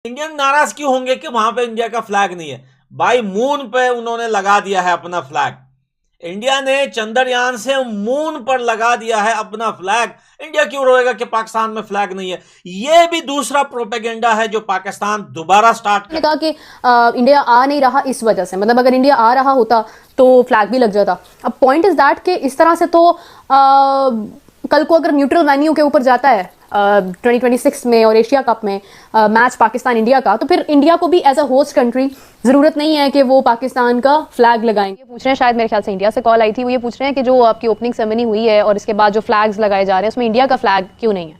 Indian नाराज क्यों होंगे कि वहां पे इंडिया का फ्लैग नहीं है? भाई मून पे उन्होंने लगा दिया है अपना फ्लैग। इंडिया ने चंद्रयान से मून पर लगा दिया है अपना फ्लैग। इंडिया क्यों रोएगा कि पाकिस्तान में फ्लैग नहीं है? यह भी दूसरा प्रोपेगेंडा है जो पाकिस्तान दोबारा स्टार्ट कर। कहा कि इंडिया आ नहीं रहा इस वजह से, मतलब अगर इंडिया आ रहा होता तो फ्लैग भी लग जाता। अब पॉइंट इज दैट कि इस तरह से तो कल को अगर न्यूट्रल वेन्यू के ऊपर जाता है 2026 में और एशिया कप में मैच पाकिस्तान इंडिया का, तो फिर इंडिया को भी एज अ होस्ट कंट्री जरूरत नहीं है कि वो पाकिस्तान का फ्लैग लगाएंगे। पूछ रहे हैं, शायद मेरे ख्याल से इंडिया से कॉल आई थी, वो ये पूछ रहे हैं कि जो आपकी ओपनिंग सेरेमनी हुई है और इसके बाद जो फ्लैग्स लगाए जा रहे हैं उसमें इंडिया का फ्लैग क्यों नहीं है?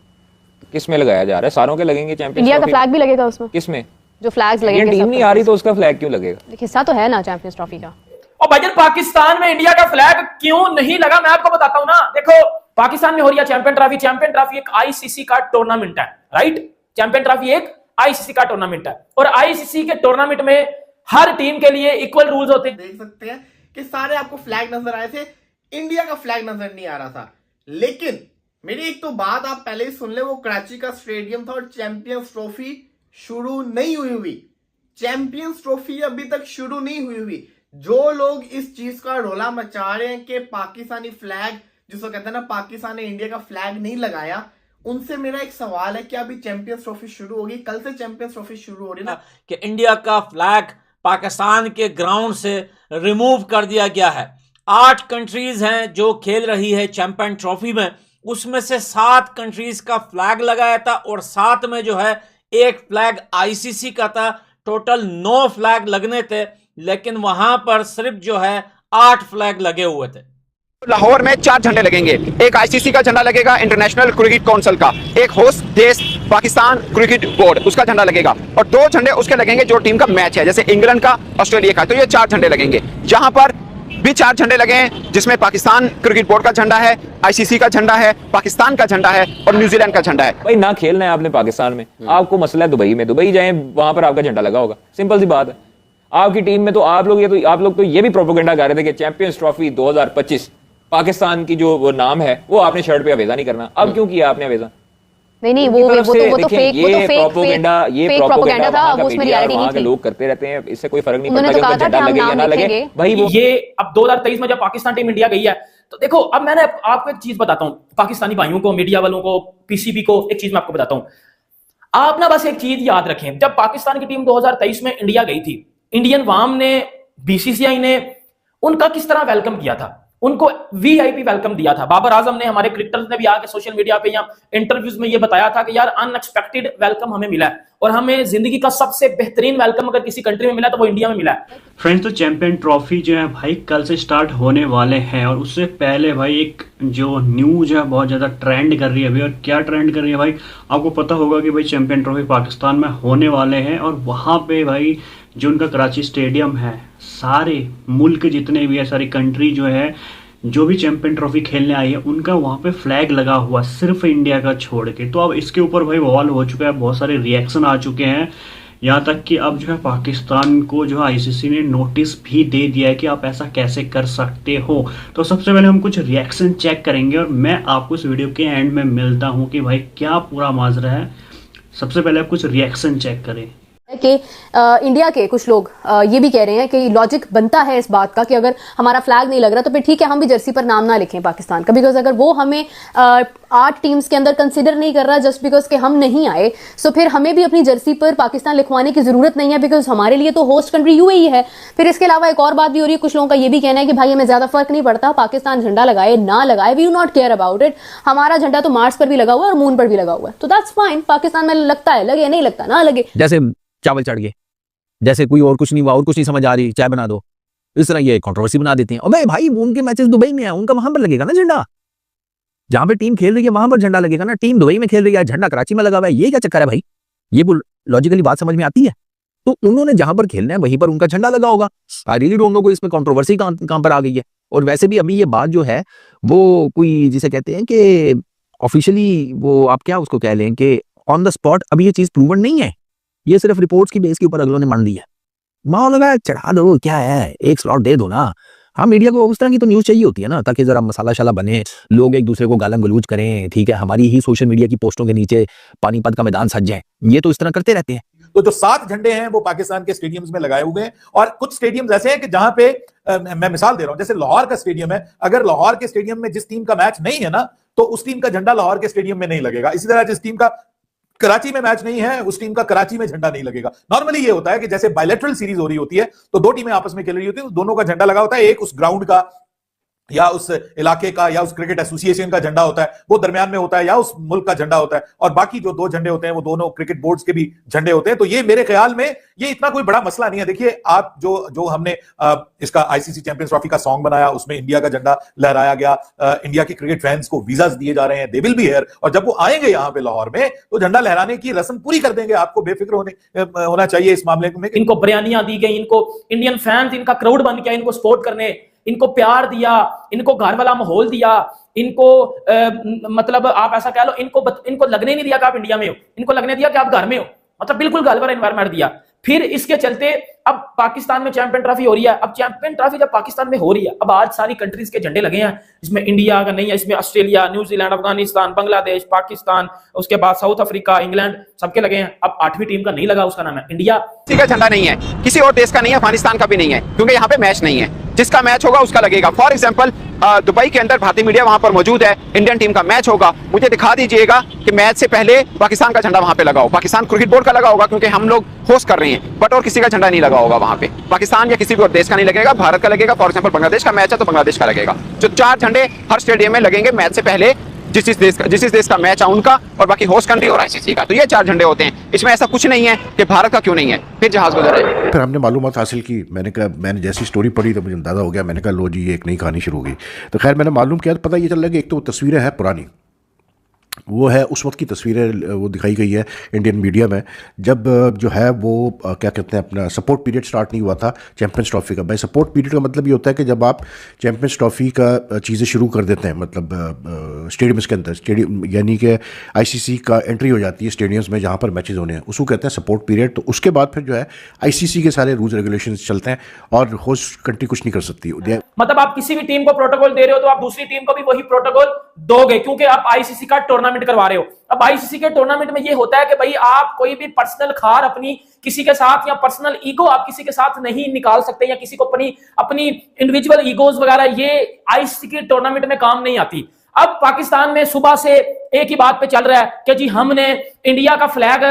किस में लगाया जा रहा है? सारों के लगेंगे चैंपियंस इंडिया का फ्लैग भी लगेगा उसमें। किस में? जो फ्लैग्स लगेंगे। टीम नहीं आ रही तो उसका फ्लैग क्यों लगेगा? हिस्सा तो है ना चैंपियंस ट्रॉफी का। और भाईजान पाकिस्तान में इंडिया का फ्लैग क्यों नहीं लगा, मैं आपको बताता हूं ना। देखो पाकिस्तान में हो रही है चैंपियन ट्रॉफी। चैंपियन ट्रॉफी एक आईसीसी का टूर्नामेंट है, राइट? चैंपियन ट्रॉफी एक आईसीसी का टूर्नामेंट है और आईसीसी के टूर्नामेंट में हर टीम के लिए इक्वल रूल्स होते हैं। देख सकते हैं कि सारे आपको फ्लैग नजर आए थे, इंडिया का फ्लैग नजर नहीं आ रहा था। लेकिन मेरी एक तो बात आप पहले ही सुन ले, वो कराची का स्टेडियम था और चैंपियंस ट्रॉफी शुरू नहीं हुई। चैंपियंस ट्रॉफी अभी तक शुरू नहीं हुई। जो लोग इस चीज का रोला मचा रहे हैं कि पाकिस्तानी फ्लैग, जिसको कहते हैं ना पाकिस्तान ने इंडिया का फ्लैग नहीं लगाया, उनसे मेरा एक सवाल है कि अभी चैंपियंस ट्रॉफी शुरू होगी, कल से चैंपियंस ट्रॉफी शुरू हो रही ना, कि इंडिया का फ्लैग पाकिस्तान के ग्राउंड से रिमूव कर दिया गया है। 8 कंट्रीज हैं जो खेल रही है चैंपियन ट्रॉफी में, उसमें से 7 कंट्रीज का फ्लैग लगाया था और 7 में जो है एक फ्लैग आईसीसी का था। टोटल 9 फ्लैग लगने थे, लेकिन वहां पर सिर्फ जो है 8 फ्लैग लगे हुए थे। लाहौर में 4 झंडे लगेंगे। एक आईसीसी का झंडा लगेगा, इंटरनेशनल क्रिकेट काउंसिल का, एक होस्ट देश पाकिस्तान क्रिकेट बोर्ड उसका झंडा लगेगा, और 2 झंडे उसके लगेंगे जो टीम का मैच है, जैसे इंग्लैंड का, ऑस्ट्रेलिया का। तो ये 4 झंडे लगेंगे। जहां पर भी 4 झंडे लगे हैं, जिसमें पाकिस्तान क्रिकेट बोर्ड का झंडा है, आईसीसी का झंडा है, पाकिस्तान का झंडा है और न्यूजीलैंड का झंडा है। भाई ना खेलना है आपने पाकिस्तान में, आपको मसला है दुबई में, दुबई जाएं, वहां पर आपका झंडा लगा होगा। सिंपल सी बात है। आपकी टीम में तो आप लोग तो ये भी प्रोपेगेंडा कर रहे थे कि चैंपियंस ट्रॉफी 2025 पाकिस्तान की जो वो नाम है वो आपने शर्ट पे अवेजा नहीं करना। अब क्यों किया आपने अवेजा? नहीं वो तो फेक प्रोपेगेंडा था, वो उसमें रियलिटी नहीं थी। लोग करते रहते हैं, इससे कोई फर्क नहीं उन्होंने पड़ता तो कि कहा था झंडा कि लगे हम या ना नाम लगे। लिखेंगे। भाई वो ये अब 2023 में जब पाकिस्तान टीम इंडिया गई है, तो देखो अब मैंने आपको एक चीज बताता हूं, पाकिस्तानी भाइयों को, मीडिया वालों को, पीसीबी को, एक चीज मैं आपको बताता हूं। आप ना बस एक चीज याद रखें, जब पाकिस्तान की टीम 2023 में इंडिया गई थी, इंडियन वाम ने, बीसीसीआई ने उनका किस तरह वेलकम किया था, उनको वीआईपी वेलकम दिया था। बाबर आजम ने, हमारे क्रिकेटर्स ने भी आके सोशल मीडिया पे या इंटरव्यूज में ये बताया था कि यार अनएक्सपेक्टेड वेलकम हमें मिला है और हमें जिंदगी का सबसे बेहतरीन वेलकम अगर किसी कंट्री में मिला तो वो इंडिया में मिला है। फ्रेंड्स, तो चैंपियन ट्रॉफी जो है भाई कल से स्टार्ट होने वाले हैं, और उससे पहले भाई एक जो न्यूज है बहुत ज़्यादा ट्रेंड कर रही है अभी। और क्या ट्रेंड कर रही है भाई, आपको पता होगा कि भाई चैंपियन ट्रॉफी पाकिस्तान में होने वाले हैं, और वहाँ पे भाई जो उनका कराची स्टेडियम है, सारे मुल्क जितने भी है, सारी कंट्री जो है, जो भी चैंपियन ट्रॉफी खेलने आई है, उनका वहाँ पे फ्लैग लगा हुआ, सिर्फ इंडिया का छोड़ के। तो अब इसके ऊपर भाई बवाल हो चुका है, बहुत सारे रिएक्शन आ चुके हैं, यहाँ तक कि अब जो है पाकिस्तान को जो है आईसीसी ने नोटिस भी दे दिया है कि आप ऐसा कैसे कर सकते हो। तो सबसे पहले हम कुछ रिएक्शन चेक करेंगे और मैं आपको इस वीडियो के एंड में मिलता हूँ कि भाई क्या पूरा माजरा है। सबसे पहले आप कुछ रिएक्शन चेक करें कि इंडिया के कुछ लोग ये भी कह रहे हैं कि लॉजिक बनता है इस बात का कि अगर हमारा फ्लैग नहीं लग रहा तो फिर ठीक है, हम भी जर्सी पर नाम ना लिखें पाकिस्तान का, बिकॉज अगर वो हमें 8 टीम्स के अंदर कंसिडर नहीं कर रहा जस्ट बिकॉज कि हम नहीं आए, सो फिर हमें भी अपनी जर्सी पर पाकिस्तान लिखवाने की जरूरत नहीं है, बिकॉज हमारे लिए तो होस्ट कंट्री यूएई है। फिर इसके अलावा एक और बात भी हो रही है, कुछ लोगों का ये भी कहना है कि भाई हमें ज्यादा फर्क नहीं पड़ता, पाकिस्तान झंडा लगाए ना लगाए, we do not care about it, हमारा झंडा तो मार्स पर भी लगा हुआ है और मून पर भी लगा हुआ है, तो दैट्स फाइन, पाकिस्तान में लगता है लगे, नहीं लगता ना लगे। जैसे चावल चढ़ गए, जैसे कोई और कुछ नहीं हुआ और कुछ नहीं समझ आ रही, चाय बना दो, इस तरह ये कंट्रोवर्सी बना देते हैं। और भाई उनके मैचेस दुबई में है, उनका वहां पर लगेगा ना झंडा, जहां पे टीम खेल रही है वहां पर झंडा लगेगा ना। टीम दुबई में खेल रही है, झंडा कराची में लगा हुआ है, ये क्या चक्कर है भाई? ये लॉजिकली बात समझ में आती है? तो उन्होंने जहां पर खेलना है वहीं पर उनका झंडा लगा होगा। आई रियली डोंट नो, इसमें कंट्रोवर्सी कहां पर आ गई है। और वैसे भी अभी ये बात जो है वो कोई जिसे कहते हैं कि ऑफिशियली वो आप क्या उसको कह लें कि ऑन द स्पॉट अभी ये चीज प्रूवन नहीं है, ये सिर्फ रिपोर्ट्स की बेस के ऊपर अगलों ने मान दी है। माहौल लगा चढ़ा दो, क्या है, एक स्लॉट दे दो ना। हाँ, मीडिया को उस तरह की तो न्यूज चाहिए होती है ना, ताकि जरा मसाला शाला बने, लोग एक दूसरे को गालम गलूज करें, ठीक है, हमारी ही सोशल मीडिया की पोस्टों के नीचे पानीपत का मैदान सज जाए, ये तो इस तरह करते रहते हैं। तो जो 7 झंडे हैं वो पाकिस्तान के स्टेडियम्स में लगाए हुए हैं, और कुछ स्टेडियम्स ऐसे हैं कि जहां पे मैं मिसाल दे रहा हूं, जैसे लाहौर का स्टेडियम है, अगर लाहौर के स्टेडियम में जिस टीम का मैच नहीं है ना, तो उस टीम का झंडा लाहौर के स्टेडियम में नहीं लगेगा। इसी तरह जिस टीम का कराची में मैच नहीं है, उस टीम का कराची में झंडा नहीं लगेगा। नॉर्मली ये होता है कि जैसे बायलैटरल सीरीज हो रही होती है, तो 2 टीमें आपस में खेल रही होती है, तो दोनों का झंडा लगा होता है, एक उस ग्राउंड का या उस इलाके का या उस क्रिकेट एसोसिएशन का झंडा होता है, वो दरमियान में होता है, या उस मुल्क का झंडा होता है, और बाकी जो 2 झंडे होते हैं वो दोनों क्रिकेट बोर्ड्स के भी झंडे होते हैं। तो ये मेरे ख्याल में ये इतना कोई बड़ा मसला नहीं है। देखिए, आप जो हमने इसका आईसीसी चैंपियंस ट्रॉफी का सॉन्ग बनाया, उसमें इंडिया का झंडा लहराया गया। इंडिया के क्रिकेट फैंस को वीजास दिए जा रहे हैं, दे विल बी हियर, और जब वो आएंगे यहाँ पे लाहौर में तो झंडा लहराने की रस्म पूरी कर देंगे। आपको बेफिक्र होना चाहिए इस मामले में। इनको बयानियां दी गई, इनको इंडियन फैंस इनका क्राउड बन गया, इनको सपोर्ट करने, इनको प्यार दिया, इनको घर वाला माहौल दिया, इनको मतलब आप ऐसा कह लो, इनको लगने नहीं दिया कि आप इंडिया में हो, इनको लगने दिया कि आप घर में हो, मतलब बिल्कुल घर वाला एनवायरनमेंट दिया। फिर इसके चलते अब पाकिस्तान में चैंपियन ट्रॉफी हो रही है। अब चैंपियन ट्रॉफी जब पाकिस्तान में हो रही है, अब आज सारी कंट्रीज के झंडे लगे हैं, इसमें इंडिया का नहीं है, इसमें ऑस्ट्रेलिया, न्यूजीलैंड, अफगानिस्तान, बांग्लादेश, पाकिस्तान, उसके बाद साउथ अफ्रीका, इंग्लैंड, सबके लगे हैं। अब 8वीं टीम का नहीं लगा, उसका नाम है इंडिया। किसी का झंडा नहीं है, किसी और देश का नहीं है, अफगानिस्तान का भी नहीं है, क्योंकि यहाँ पे मैच नहीं है। जिसका मैच होगा उसका लगेगा। फॉर एग्जाम्पल दुबई के अंदर भारतीय मीडिया वहां पर मौजूद है, इंडियन टीम का मैच होगा, मुझे दिखा दीजिएगा कि मैच से पहले पाकिस्तान का झंडा वहां पे लगा हो, पाकिस्तान क्रिकेट बोर्ड का लगा होगा क्योंकि हम लोग होस्ट कर रहे हैं, बट और किसी का झंडा नहीं लगा होगा वहां पे। पाकिस्तान या किसी भी और देश का नहीं लगेगा, भारत का लगेगा। फॉर एग्जाम्पल बांग्लादेश का मैच है तो बांग्लादेश का लगेगा। जो 4 झंडे हर स्टेडियम में लगेंगे मैच से पहले, जिस देश का मैच है उनका, और बाकी होस्ट कंट्री और आईसीसी का। तो ये 4 झंडे होते हैं। इसमें ऐसा कुछ नहीं है कि भारत का क्यों नहीं है, फिर जहाज गुजर जाए। फिर हमने मालूमात हासिल की, मैंने जैसी स्टोरी पढ़ी तो मुझे अंदाजा हो गया। मैंने कहा लो जी, ये एक नई कहानी शुरू हो गई। तो खैर मैंने मालूम किया, पता ये चल रहा है कि एक तो वो तस्वीरें हैं पुरानी, वो है उस वक्त की तस्वीरें, वो दिखाई गई है इंडियन मीडिया में, जब जो है वो क्या कहते हैं, अपना सपोर्ट पीरियड स्टार्ट नहीं हुआ था चैंपियंस ट्रॉफी का। भाई सपोर्ट पीरियड का मतलब ये होता है कि जब आप चैंपियंस ट्रॉफी का चीज़ें शुरू कर देते हैं, मतलब स्टेडियम्स के अंदर, स्टेडियम यानी कि आईसीसी का एंट्री हो जाती है स्टेडियम्स में जहाँ पर मैचेस होने हैं, उसको कहते हैं सपोर्ट पीरियड। तो उसके बाद फिर जो है आईसीसी के सारे रूल्स रेगुलेशन चलते हैं और होस्ट कंट्री कुछ नहीं कर सकती। मतलब आप किसी भी टीम को प्रोटोकॉल दे रहे हो तो आप दूसरी टीम को भी वही प्रोटोकॉल दोगे, क्योंकि आप आईसीसी का टूर्नामेंट करवा रहे हो। अब आईसीसी के टूर्नामेंट में ये होता है कि भाई आप कोई भी पर्सनल खार अपनी किसी के साथ या पर्सनल ईगो आप किसी के साथ नहीं निकाल सकते, या किसी को अपनी इंडिविजुअल ईगोज वगैरह, ये आईसीसी के टूर्नामेंट में काम नहीं आती। अब पाकिस्तान में सुबह से एक ही बात पे चल रहा है कि जी हमने इंडिया का फ्लैग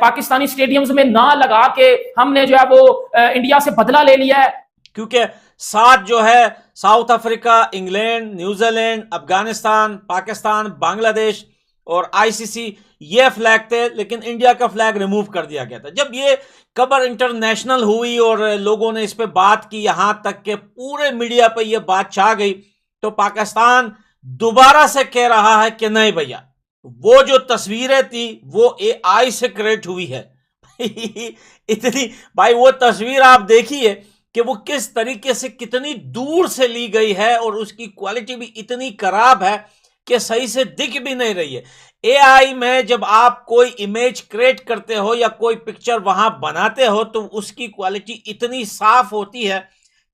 पाकिस्तानी स्टेडियम्स में ना लगा के हमने जो है वो इंडिया से बदला ले लिया है। क्योंकि 7 जो है south Africa, England, New Zealand, Afghanistan, Pakistan, Bangladesh और आईसीसी ये फ्लैग थे, लेकिन इंडिया का फ्लैग रिमूव कर दिया गया था। जब ये खबर इंटरनेशनल हुई और लोगों ने इस पे बात की, यहां तक के पूरे मीडिया पे ये बात छा गई, तो पाकिस्तान दोबारा से कह रहा है कि नहीं भैया, वो जो तस्वीरें थी वो एआई से क्रिएट हुई है। इतनी भाई वो तस्वीर आप देखिए कि वो किस तरीके से कितनी दूर से ली गई है, और उसकी क्वालिटी भी इतनी खराब है कि सही से दिख भी नहीं रही है। एआई में जब आप कोई इमेज क्रिएट करते हो या कोई पिक्चर वहां बनाते हो तो उसकी क्वालिटी इतनी साफ होती है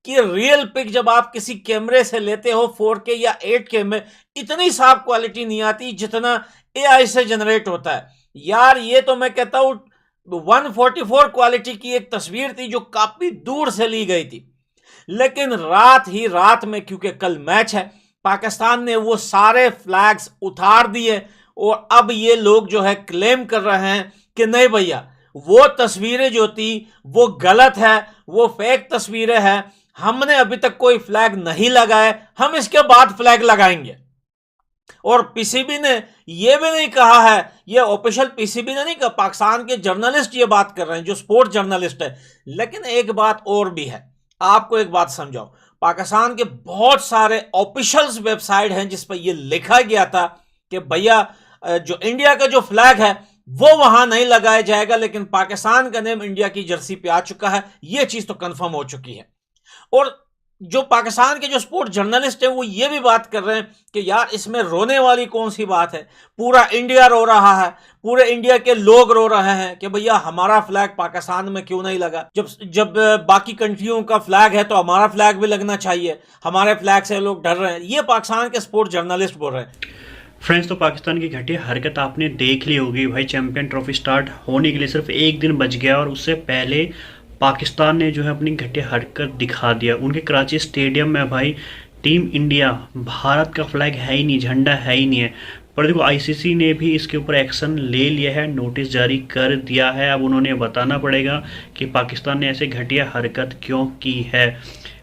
कि रियल पिक जब आप किसी कैमरे से लेते हो 4K या 8K में, इतनी साफ क्वालिटी नहीं आती जितना एआई से जनरेट होता है। यार ये तो मैं कहता हूं 144 क्वालिटी की एक तस्वीर थी जो काफी दूर से ली गई थी, लेकिन रात ही रात में, क्योंकि कल मैच है, पाकिस्तान ने वो सारे फ्लैग्स उतार दिए, और अब ये लोग जो है क्लेम कर रहे हैं कि नहीं भैया, वो तस्वीरें जो थी वो गलत है, वो फेक तस्वीरें हैं, हमने अभी तक कोई फ्लैग नहीं लगाए, हम इसके बाद फ्लैग लगाएंगे। और पीसीबी ने यह भी नहीं कहा है, यह ऑफिशियल पीसीबी ने नहीं कहा, पाकिस्तान के जर्नलिस्ट ये बात कर रहे हैं जो स्पोर्ट जर्नलिस्ट है। लेकिन एक बात और भी है, आपको एक बात समझाओ, पाकिस्तान के बहुत सारे ऑफिशियल्स वेबसाइट हैं जिस पर यह लिखा गया था कि भैया जो इंडिया का जो फ्लैग है वो वहां नहीं लगाया जाएगा, लेकिन पाकिस्तान का नेम इंडिया की जर्सी पे आ चुका है। यह चीज तो कंफर्म हो चुकी है। और जो पाकिस्तान के जो स्पोर्ट जर्नलिस्ट हैं वो ये भी बात कर रहे हैं कि यार इसमें रोने वाली कौन सी बात है, पूरा इंडिया रो रहा है, पूरे इंडिया के लोग रो रहे हैं कि भैया हमारा फ्लैग पाकिस्तान में क्यों नहीं लगा। जब बाकी कंट्रियों का फ्लैग है तो हमारा फ्लैग भी लगना चाहिए, हमारे फ्लैग से लोग डर रहे हैं। ये पाकिस्तान के स्पोर्ट जर्नलिस्ट बोल रहे हैं। फ्रेंड्स, तो पाकिस्तान की घटिया हरकत आपने देख ली होगी भाई। चैंपियन ट्रॉफी स्टार्ट होने के लिए सिर्फ एक दिन बच गया और उससे पहले पाकिस्तान ने जो है अपनी घटिया हरकत दिखा दिया। उनके कराची स्टेडियम में भाई टीम इंडिया, भारत का फ्लैग है ही नहीं, झंडा है ही नहीं है। पर देखो आईसीसी ने भी इसके ऊपर एक्शन ले लिया है, नोटिस जारी कर दिया है। अब उन्होंने बताना पड़ेगा कि पाकिस्तान ने ऐसे घटिया हरकत क्यों की है।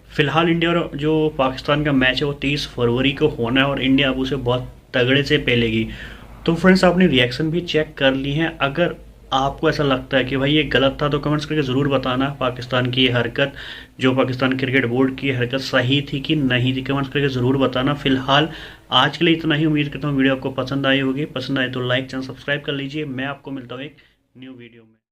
फिलहाल इंडिया और जो पाकिस्तान का मैच है वो 30 फरवरी को होना है और इंडिया अब उसे बहुत तगड़े से पेलेगी। तो फ्रेंड्स, आपने रिएक्शन भी चेक कर ली हैं। अगर आपको ऐसा लगता है कि भाई ये गलत था तो कमेंट्स करके ज़रूर बताना। पाकिस्तान की ये हरकत, जो पाकिस्तान क्रिकेट बोर्ड की हरकत सही थी कि नहीं थी, कमेंट्स करके ज़रूर बताना। फिलहाल आज के लिए इतना ही। उम्मीद करता हूँ वीडियो आपको पसंद आई होगी। पसंद आए तो लाइक, चैनल सब्सक्राइब कर लीजिए। मैं आपको मिलता हूँ एक न्यू वीडियो में।